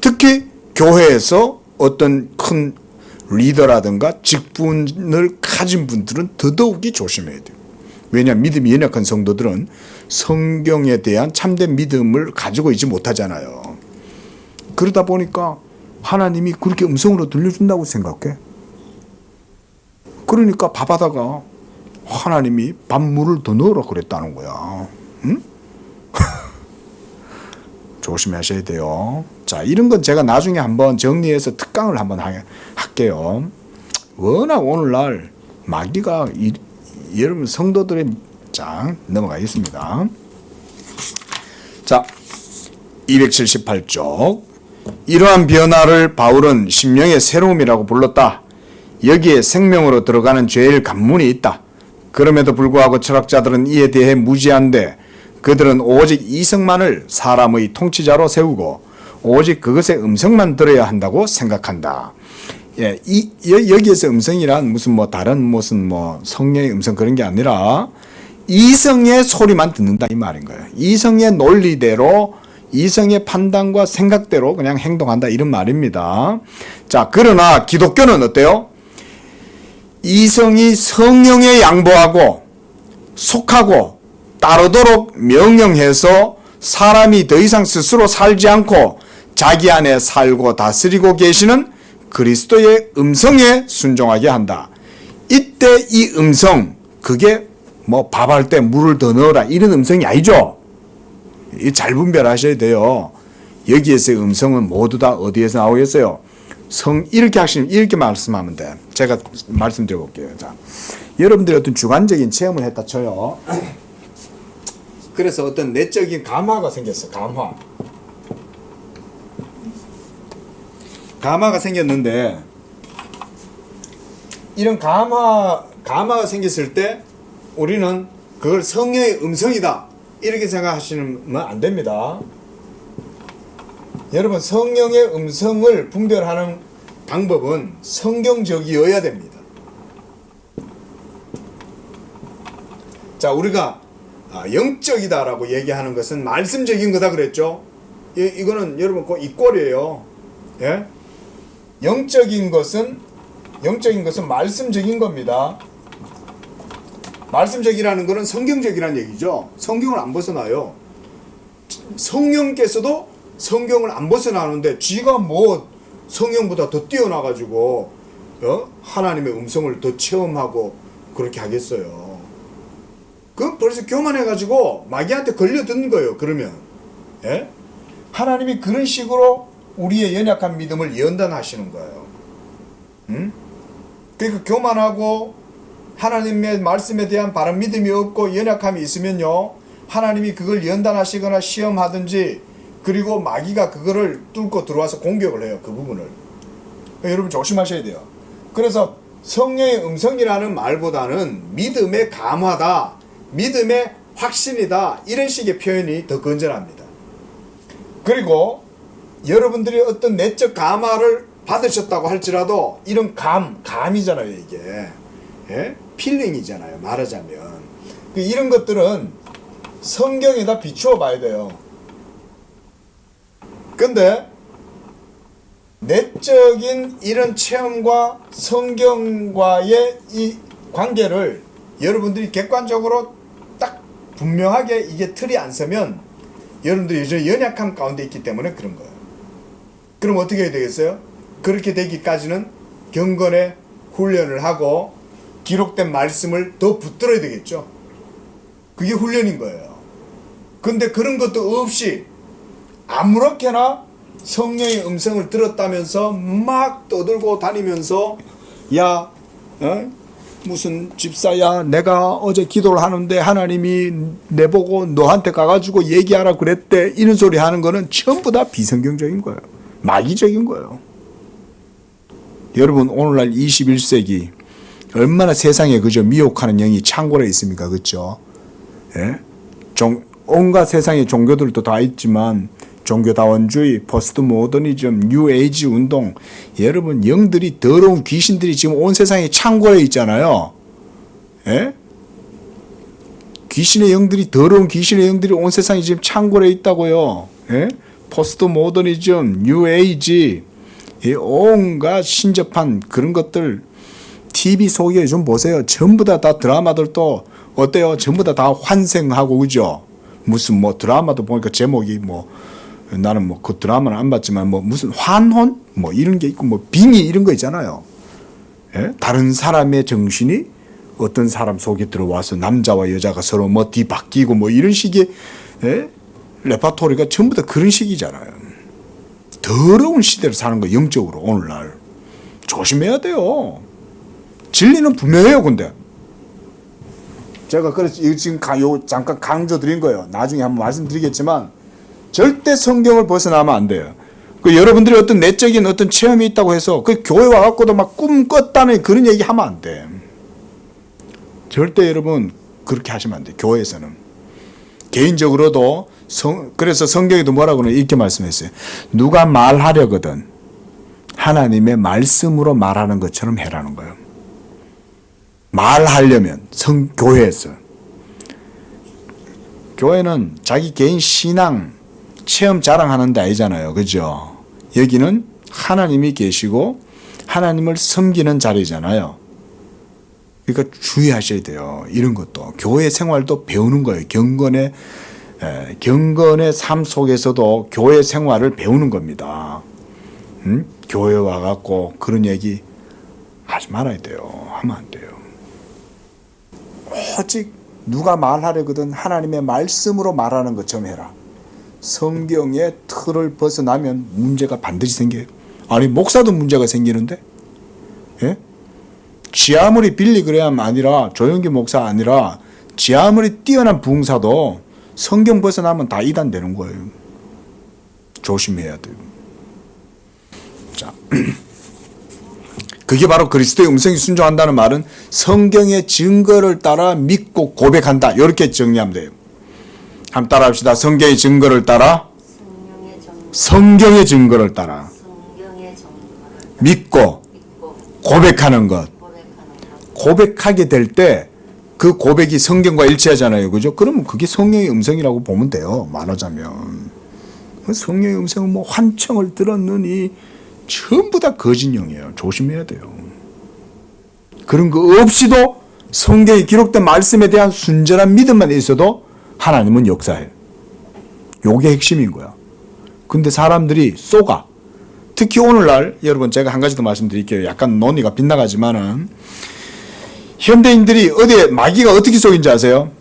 특히 교회에서 어떤 큰 리더라든가 직분을 가진 분들은 더더욱이 조심해야 돼요. 왜냐하면 믿음이 연약한 성도들은 성경에 대한 참된 믿음을 가지고 있지 못하잖아요. 그러다 보니까 하나님이 그렇게 음성으로 들려준다고 생각해. 그러니까 밥하다가 하나님이 밥물을 더 넣으라 그랬다는 거야. 응? 조심하셔야 돼요. 자, 이런 건 제가 나중에 한번 정리해서 특강을 한번 할게요. 워낙 오늘날 마귀가 여러분 성도들의 자, 넘어가겠습니다. 자, 278쪽. 이러한 변화를 바울은 심령의 새로움이라고 불렀다. 여기에 생명으로 들어가는 죄의 관문이 있다. 그럼에도 불구하고 철학자들은 이에 대해 무지한데, 그들은 오직 이성만을 사람의 통치자로 세우고 오직 그것의 음성만 들어야 한다고 생각한다. 예, 여기에서 음성이란 무슨 다른 무슨 성령의 음성 그런 게 아니라 이성의 소리만 듣는다 이 말인 거예요. 이성의 논리대로, 이성의 판단과 생각대로 그냥 행동한다 이런 말입니다. 자, 그러나 기독교는 어때요? 이성이 성령에 양보하고 속하고 따르도록 명령해서 사람이 더 이상 스스로 살지 않고 자기 안에 살고 다스리고 계시는 그리스도의 음성에 순종하게 한다. 이때 이 음성, 그게 밥할 때 물을 더 넣어라 이런 음성이 아니죠. 잘 분별하셔야 돼요. 여기에서의 음성은 모두 다 어디에서 나오겠어요? 이렇게 말씀하면 돼. 제가 말씀드려 볼게요. 자, 여러분들이 어떤 주관적인 체험을 했다 쳐요. 그래서 어떤 내적인 감화가 생겼어. 감화가 생겼는데, 이런 감화가 생겼을 때 우리는 그걸 성령의 음성이다 이렇게 생각하시면 안 됩니다. 여러분, 성령의 음성을 분별하는 방법은 성경적이어야 됩니다. 자, 우리가 영적이다라고 얘기하는 것은 말씀적인 거다 그랬죠. 이거는 여러분 그 이꼴이에요. 예? 영적인 것은 말씀적인 겁니다. 말씀적이라는 것은 성경적이라는 얘기죠. 성경을 안 벗어나요. 성령께서도 성경을 안 벗어나는데 쥐가 성령보다 더 뛰어나가지고 하나님의 음성을 더 체험하고 그렇게 하겠어요. 그건 벌써 교만해가지고 마귀한테 걸려든 거예요. 그러면 예? 하나님이 그런 식으로 우리의 연약한 믿음을 연단하시는 거예요. 그러니까 교만하고 하나님의 말씀에 대한 바른 믿음이 없고 연약함이 있으면요, 하나님이 그걸 연단하시거나 시험하든지, 그리고 마귀가 그거를 뚫고 들어와서 공격을 해요. 그 부분을. 여러분 조심하셔야 돼요. 그래서 성령의 음성이라는 말보다는 믿음의 감화다, 믿음의 확신이다, 이런 식의 표현이 더 건전합니다. 그리고 여러분들이 어떤 내적 감화를 받으셨다고 할지라도 이런 감이잖아요, 이게. 예? 필링이잖아요, 말하자면. 이런 것들은 성경에다 비추어 봐야 돼요. 근데 내적인 이런 체험과 성경과의 이 관계를 여러분들이 객관적으로 딱 분명하게 이게 틀이 안 서면 여러분들이 여전히 연약함 가운데 있기 때문에 그런 거예요. 그럼 어떻게 해야 되겠어요? 그렇게 되기까지는 경건의 훈련을 하고 기록된 말씀을 더 붙들어야 되겠죠. 그게 훈련인 거예요. 근데 그런 것도 없이 아무렇게나 성령의 음성을 들었다면서 막 떠들고 다니면서, 야, 무슨 집사야, 내가 어제 기도를 하는데 하나님이 내보고 너한테 가가지고 얘기하라 그랬대, 이런 소리 하는 거는 전부 다 비성경적인 거예요. 마귀적인 거예요. 여러분, 오늘날 21세기 얼마나 세상에 그저 미혹하는 영이 창궐해 있습니까? 그렇죠? 예? 온갖 세상의 종교들도 다 있지만 종교다원주의, 포스트 모더니즘, 뉴 에이지 운동, 여러분 영들이, 더러운 귀신들이 지금 온 세상에 창궐해 있잖아요. 예? 귀신의 영들이, 더러운 귀신의 영들이 온 세상에 지금 창궐해 있다고요. 예? 포스트 모더니즘, 뉴 에이지, 온갖 신접한 그런 것들 TV 속에 좀 보세요. 전부 다 드라마들도 어때요? 전부 다 환생하고, 그죠? 무슨 뭐 드라마도 보니까 제목이 뭐, 나는 뭐 그 드라마는 안 봤지만 뭐 무슨 환혼 뭐 이런 게 있고, 뭐 빙의 이런 거 있잖아요. 예? 다른 사람의 정신이 어떤 사람 속에 들어와서 남자와 여자가 서로 뭐 뒤바뀌고 뭐 이런 식의, 예? 레파토리가 전부 다 그런 식이잖아요. 더러운 시대를 사는 거, 영적으로. 오늘날 조심해야 돼요. 진리는 분명해요. 근데 제가 그래서 지금 잠깐 강조드린 거예요. 나중에 한번 말씀드리겠지만 절대 성경을 벗어나면 안 돼요. 여러분들이 어떤 내적인 어떤 체험이 있다고 해서 그 교회 와갖고도 막 꿈 꿨다는 그런 얘기 하면 안 돼. 절대 여러분 그렇게 하시면 안 돼. 교회에서는. 개인적으로도 그래서 성경에도 뭐라고 이렇게 말씀했어요. 누가 말하려거든 하나님의 말씀으로 말하는 것처럼 해라는 거예요. 말하려면 교회에서. 교회는 자기 개인 신앙 체험 자랑하는 데 아니잖아요. 그죠? 여기는 하나님이 계시고 하나님을 섬기는 자리잖아요. 그러니까 주의하셔야 돼요. 이런 것도. 교회 생활도 배우는 거예요. 경건의 삶 속에서도 교회 생활을 배우는 겁니다. 교회 와갖고 그런 얘기 하지 말아야 돼요. 하면 안 돼요. 오직 누가 말하려거든 하나님의 말씀으로 말하는 것처럼 해라. 성경의 틀을 벗어나면 문제가 반드시 생겨요. 아니 목사도 문제가 생기는데, 예? 지 아무리 빌리 그레함 아니라 조영기 목사 아니라 지 아무리 뛰어난 부흥사도 성경 벗어나면 다 이단되는 거예요. 조심해야 돼요. 자, 그게 바로 그리스도의 음성에 순종한다는 말은 성경의 증거를 따라 믿고 고백한다. 이렇게 정리하면 돼요. 한번 따라합시다. 성경의 증거를 따라, 성경의 증거를 따라 믿고 고백하는 것. 고백하게 될 때 그 고백이 성경과 일치하잖아요. 그죠? 그러면 그게 성령의 음성이라고 보면 돼요. 말하자면. 성령의 음성은 뭐 환청을 들었느니 전부 다 거짓 영이에요. 조심해야 돼요. 그런 거 없이도 성경에 기록된 말씀에 대한 순전한 믿음만 있어도 하나님은 역사해요. 요게 핵심인 거야. 근데 사람들이 속아. 특히 오늘날, 여러분 제가 한 가지 더 말씀드릴게요. 약간 논의가 빗나가지만은, 현대인들이 어디에 마귀가 어떻게 속인지 아세요?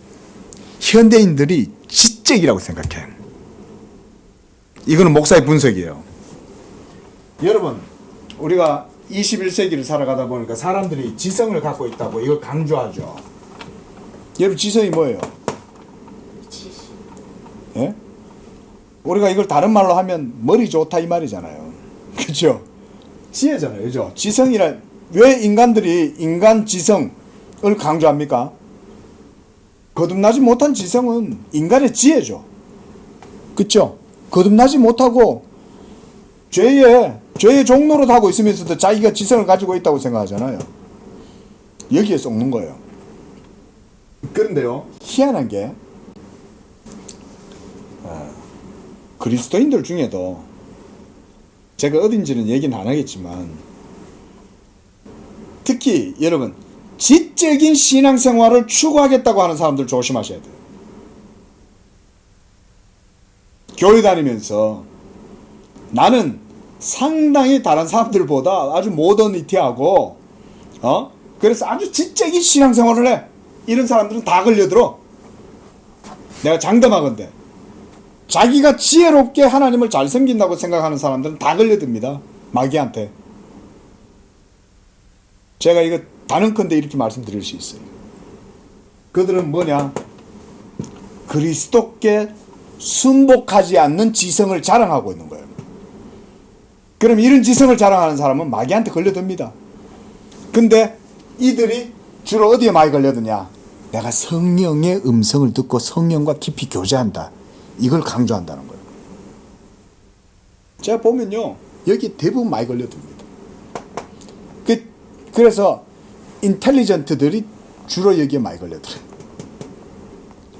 현대인들이 지적이라고 생각해. 이거는 목사의 분석이에요. 여러분, 우리가 21세기를 살아가다 보니까 사람들이 지성을 갖고 있다고 이걸 강조하죠. 여러분 지성이 뭐예요? 예? 우리가 이걸 다른 말로 하면 머리 좋다 이 말이잖아요. 그렇죠? 지혜잖아요. 그죠? 지성이라 왜 인간들이 인간 지성을 강조합니까? 거듭나지 못한 지성은 인간의 지혜죠. 그렇죠? 거듭나지 못하고 죄의 종노릇 하고 있으면서도 자기가 지성을 가지고 있다고 생각하잖아요. 여기에 썩는 거예요. 그런데요, 희한한 게 그리스도인들 중에도 제가 어딘지는 얘기는 안 하겠지만 특히 여러분 지적인 신앙생활을 추구하겠다고 하는 사람들 조심하셔야 돼요. 교회 다니면서 나는 상당히 다른 사람들보다 아주 모더니티하고 그래서 아주 지적인 신앙생활을 해. 이런 사람들은 다 걸려들어. 내가 장담하건대 자기가 지혜롭게 하나님을 잘 섬긴다고 생각하는 사람들은 다 걸려듭니다. 마귀한테. 제가 이거 단언컨대 이렇게 말씀드릴 수 있어요. 그들은 뭐냐? 그리스도께 순복하지 않는 지성을 자랑하고 있는 거예요. 그럼 이런 지성을 자랑하는 사람은 마귀한테 걸려듭니다. 근데 이들이 주로 어디에 많이 걸려드냐? 내가 성령의 음성을 듣고 성령과 깊이 교제한다. 이걸 강조한다는 거예요. 제가 보면요, 여기 대부분 많이 걸려듭니다. 그래서 인텔리전트들이 주로 여기에 많이 걸려들어요.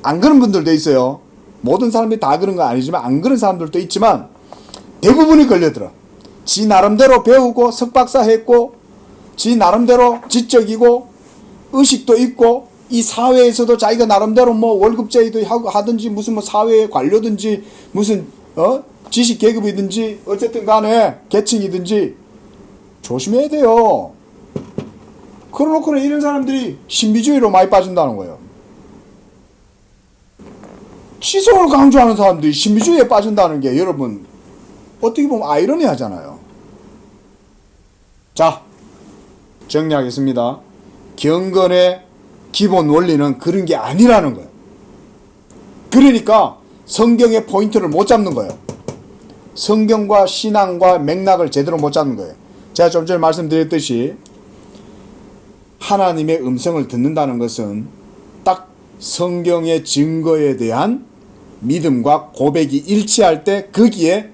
안 그런 분들도 있어요. 모든 사람들이 다 그런 건 아니지만 안 그런 사람들도 있지만 대부분이 걸려들어. 지 나름대로 배우고 석박사 했고 지 나름대로 지적이고 의식도 있고 이 사회에서도 자기가 나름대로 뭐 월급제의도 하든지 무슨 뭐 사회에 관료든지 무슨 지식 계급이든지 어쨌든 간에 계층이든지 조심해야 돼요. 그러놓고는 이런 사람들이 신비주의로 많이 빠진다는 거예요. 지성을 강조하는 사람들이 신비주의에 빠진다는 게 여러분 어떻게 보면 아이러니하잖아요. 자, 정리하겠습니다. 경건의 기본 원리는 그런 게 아니라는 거예요. 그러니까 성경의 포인트를 못 잡는 거예요. 성경과 신앙과 맥락을 제대로 못 잡는 거예요. 제가 좀 전에 말씀드렸듯이 하나님의 음성을 듣는다는 것은 딱 성경의 증거에 대한 믿음과 고백이 일치할 때 거기에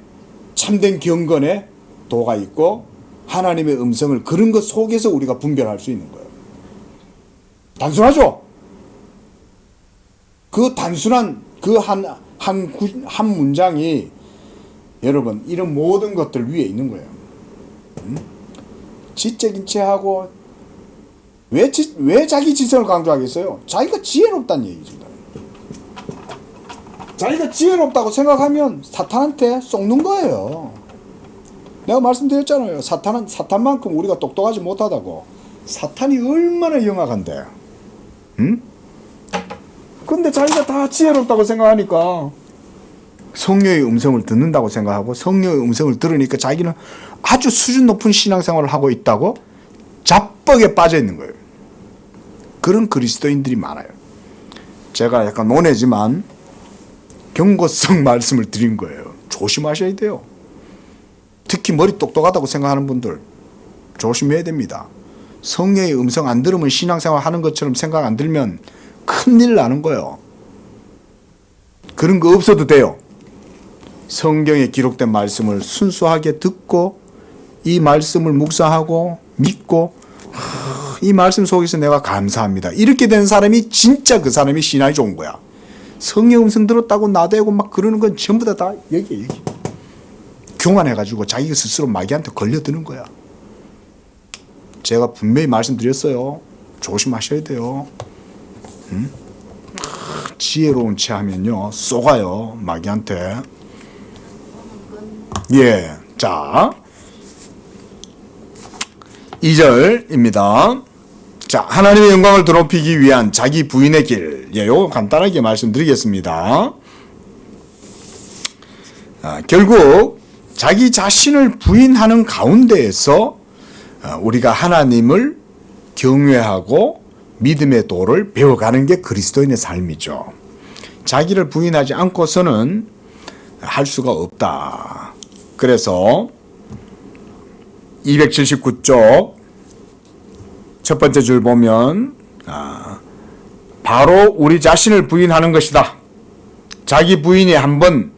참된 경건의 도가 있고 하나님의 음성을 그런 것 속에서 우리가 분별할 수 있는 거예요. 단순하죠? 그 단순한 그 한 문장이 여러분 이런 모든 것들 위에 있는 거예요. 지적인 체하고 왜 자기 지성을 강조하겠어요? 자기가 지혜롭다는 얘기죠. 자기가 지혜롭다고 생각하면 사탄한테 속는 거예요. 내가 말씀드렸잖아요. 사탄만큼 우리가 똑똑하지 못하다고. 사탄이 얼마나 영악한데. 응? 근데 자기가 다 지혜롭다고 생각하니까 성령의 음성을 듣는다고 생각하고 성령의 음성을 들으니까 자기는 아주 수준 높은 신앙생활을 하고 있다고 자뻑에 빠져 있는 거예요. 그런 그리스도인들이 많아요. 제가 약간 논해지만 경고성 말씀을 드린 거예요. 조심하셔야 돼요. 특히 머리 똑똑하다고 생각하는 분들 조심해야 됩니다. 성령의 음성 안 들으면 신앙생활 하는 것처럼 생각 안 들면 큰일 나는 거예요. 그런 거 없어도 돼요. 성경에 기록된 말씀을 순수하게 듣고 이 말씀을 묵상하고 믿고 이 말씀 속에서 내가 감사합니다. 이렇게 된 사람이 진짜 그 사람이 신앙이 좋은 거야. 성령 음성 들었다고 나대고 막 그러는 건 전부 다 여기 교만해가지고 자기 스스로 마귀한테 걸려드는 거야. 제가 분명히 말씀드렸어요. 조심하셔야 돼요. 지혜로운 채 하면요 쏘가요 마귀한테. 예, 자 2절입니다. 자, 하나님의 영광을 드높이기 위한 자기 부인의 길. 예, 요거 간단하게 말씀드리겠습니다. 결국 자기 자신을 부인하는 가운데에서 우리가 하나님을 경외하고 믿음의 도를 배워가는 게 그리스도인의 삶이죠. 자기를 부인하지 않고서는 할 수가 없다. 그래서 279쪽 첫 번째 줄 보면 바로 우리 자신을 부인하는 것이다. 자기 부인이 한번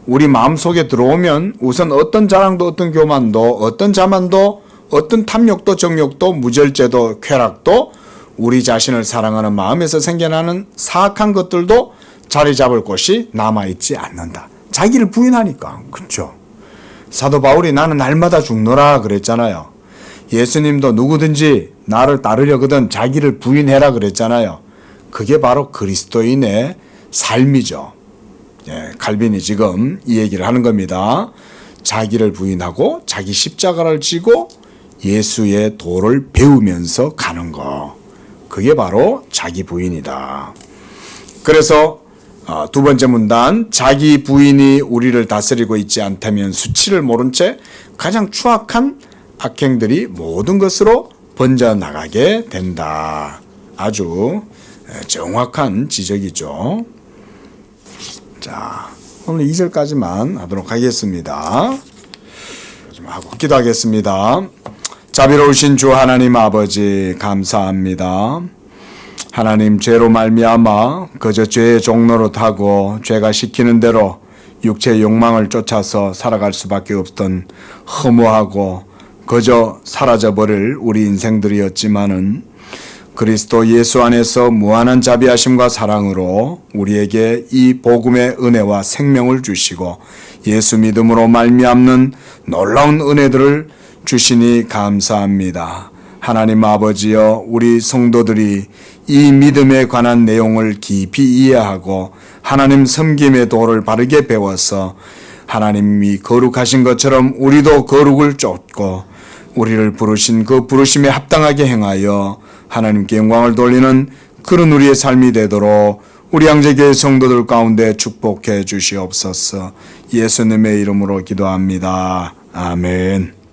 우리 마음속에 들어오면 우선 어떤 자랑도 어떤 교만도 어떤 자만도 어떤 탐욕도 정욕도 무절제도 쾌락도 우리 자신을 사랑하는 마음에서 생겨나는 사악한 것들도 자리 잡을 곳이 남아있지 않는다. 자기를 부인하니까. 그렇죠. 사도 바울이 나는 날마다 죽노라 그랬잖아요. 예수님도 누구든지 나를 따르려거든 자기를 부인해라 그랬잖아요. 그게 바로 그리스도인의 삶이죠. 칼빈이 지금 이 얘기를 하는 겁니다. 자기를 부인하고 자기 십자가를 지고 예수의 도를 배우면서 가는 거. 그게 바로 자기 부인이다. 그래서 두 번째 문단, 자기 부인이 우리를 다스리고 있지 않다면 수치를 모른 채 가장 추악한 악행들이 모든 것으로 번져나가게 된다. 아주 정확한 지적이죠. 자, 오늘 2절까지만 하도록 하겠습니다. 좀 하고 기도하겠습니다. 자비로우신 주 하나님 아버지 감사합니다. 하나님, 죄로 말미암아 그저 죄의 종로로 타고 죄가 시키는 대로 육체의 욕망을 쫓아서 살아갈 수밖에 없던 허무하고 그저 사라져버릴 우리 인생들이었지만은 그리스도 예수 안에서 무한한 자비하심과 사랑으로 우리에게 이 복음의 은혜와 생명을 주시고 예수 믿음으로 말미암는 놀라운 은혜들을 주시니 감사합니다. 하나님 아버지여, 우리 성도들이 이 믿음에 관한 내용을 깊이 이해하고 하나님 섬김의 도를 바르게 배워서 하나님이 거룩하신 것처럼 우리도 거룩을 쫓고 우리를 부르신 그 부르심에 합당하게 행하여 하나님께 영광을 돌리는 그런 우리의 삶이 되도록 우리 양재교회 성도들 가운데 축복해 주시옵소서. 예수님의 이름으로 기도합니다. 아멘.